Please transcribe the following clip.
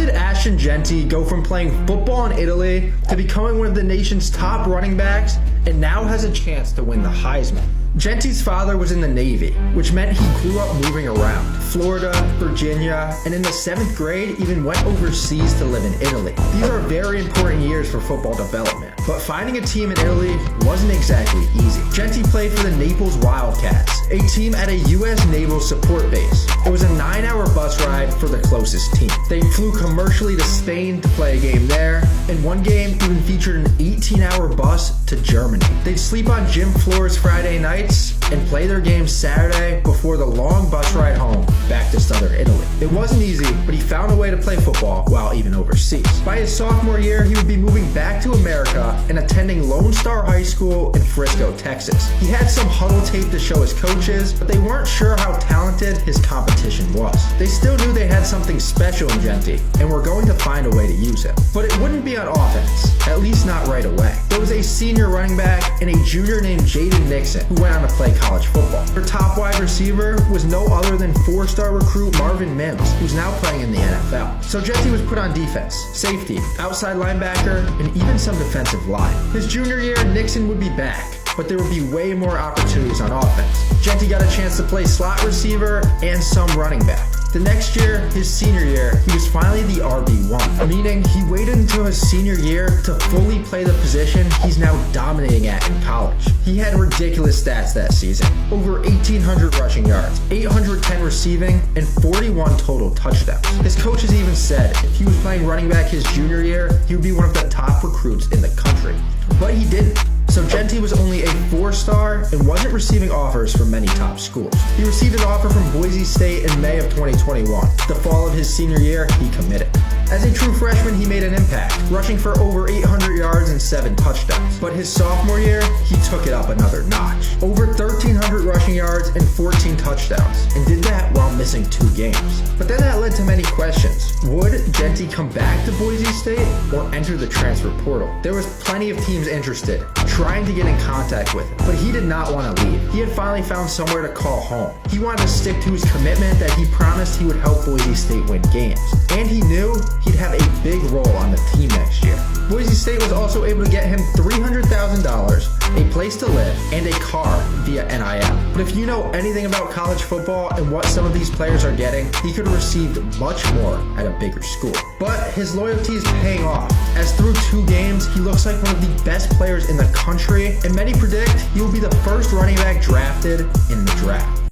did Ashton Jeanty go from playing football in Italy to becoming one of the nation's top running backs and now has a chance to win the Heisman? Jeanty's father was in the Navy, which meant he grew up moving around Florida, Virginia, and in the 7th grade even went overseas to live in Italy. These are very important years for football development, but finding a team in Italy wasn't exactly easy. Jeanty played for the Naples Wildcats, a team at a U.S. Naval support base. It was a 9-hour bus ride for the closest team. They flew commercially to Spain to play a game there, and one game even featured an 18-hour bus to Germany. They'd sleep on gym floors Friday nights and play their games Saturday before the long bus ride home back to southern Italy. It wasn't easy, but he found a way to play football while even overseas. By his sophomore year, he would be moving back to America and attending Lone Star High School in Frisco, Texas. He had some huddle tape to show his coaches, but they weren't sure how talented his competition was. They still knew they had something special in Jeanty and were going to find a way to use him. But it wouldn't be on offense, at least not right away. There was a senior running back and a junior named Jaden Nixon who went on to play college football. Her top wide receiver was no other than 4-star recruit Marvin Mims, who's now playing in the NFL. So Jeanty was put on defense, safety, outside linebacker, and even some defensive line. His junior year, Nixon would be back, but there would be way more opportunities on offense. Jeanty got a chance to play slot receiver and some running back. The next year, his senior year, he was finally the RB1, meaning he waited until his senior year to fully play the position he's now dominating at in college. He had ridiculous stats that season. Over 1,800 rushing yards, 810 receiving, and 41 total touchdowns. His coaches even said if he was playing running back his junior year, he would be one of the top recruits in the country. But he didn't. So Jeanty was only a 4-star and wasn't receiving offers from many top schools. He received an offer from Boise State in May of 2021. The fall of his senior year, he committed. As a true freshman, he made an impact, rushing for over 800 yards and 7 touchdowns. But his sophomore year, he took it up another notch. Over 1,300 rushing yards and 14 touchdowns, and did that while missing 2 games. But then that led to many questions. Would Jeanty come back to Boise State or enter the transfer portal? There was plenty of teams interested, trying to get in contact with him, but he did not want to leave. He had finally found somewhere to call home. He wanted to stick to his commitment that he promised he would help Boise State win games. And he knew he'd have a big role on the team next year. Boise State was also able to get him $300,000, a place to live, and a car via NIL. But if you know anything about college football and what some of these players are getting, he could have received much more at a bigger school. But his loyalty is paying off, as through 2 games, he looks like one of the best players in the country, and many predict he will be the first running back drafted in the draft.